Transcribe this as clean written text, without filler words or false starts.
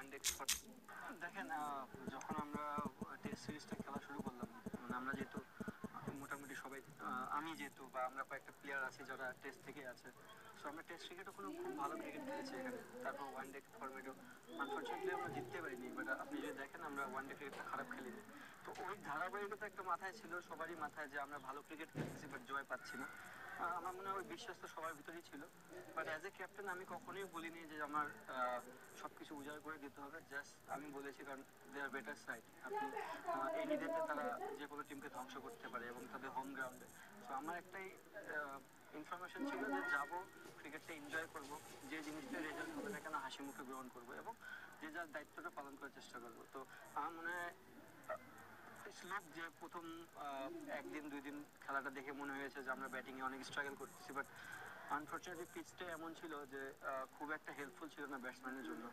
One day দেখেন, যখন আমরা টেস্ট সিরিজটা খেলা শুরু করলাম, মানে আমরা যেহেতু মোটামুটি সবাই, আমি যেহেতু বা আমরা কয়েকটা প্লেয়ার আছি যারা টেস্ট থেকে আছে, সো আমরা টেস্ট ক্রিকেটও কোনো খুব ভালো ক্রিকেট খেলেছি এখানে। তারপর ওয়ান ডে ফর্মেটও আনফর্চুনেটলি আমরা জিততে পারিনি, বাট আপনি যদি দেখেন আমরা ওয়ান ডে ক্রিকেটটা খারাপ খেলিনি। তো ওই ধারাবাহিকতা একটা মাথায় ছিল, সবারই মাথায়, যে আমরা ভালো ক্রিকেট খেলতেছি বাট জয় পাচ্ছি না। আমার মনে হয় ওই বিশ্বাস তো সবার ভিতরেই ছিল। বাট অ্যাজ এ ক্যাপ্টেন আমি কখনোই বলিনি যে আমার সব কিছু উজাড় করে দিতে হবে। জাস্ট আমি বলেছি কারণ দে আর বেটার সাইড। আপনি এনি ডেতে তারা যে কোনো টিমকে ধ্বংস করতে পারে এবং তাদের হোম গ্রাউন্ডে। সো আমার একটাই ইনফরমেশন ছিল যে যাব, ক্রিকেটটা এনজয় করব, যে জিনিসটা রেজাল্ট হবে না কেন হাসি মুখে গ্রহণ করব এবং যে যার দায়িত্বটা পালন করার চেষ্টা করব। তো আমার মনে হয় স্লোপ যে প্রথম একদিন দুই দিন খেলাটা দেখে মনে হয়েছে যে আমরা ব্যাটিংয়ে অনেক স্ট্রাগল করতেছি, বাট আনফর্চুনেটলি পিচটা এমন ছিল যে খুব একটা হেল্পফুল ছিল না ব্যাটসম্যানের জন্য।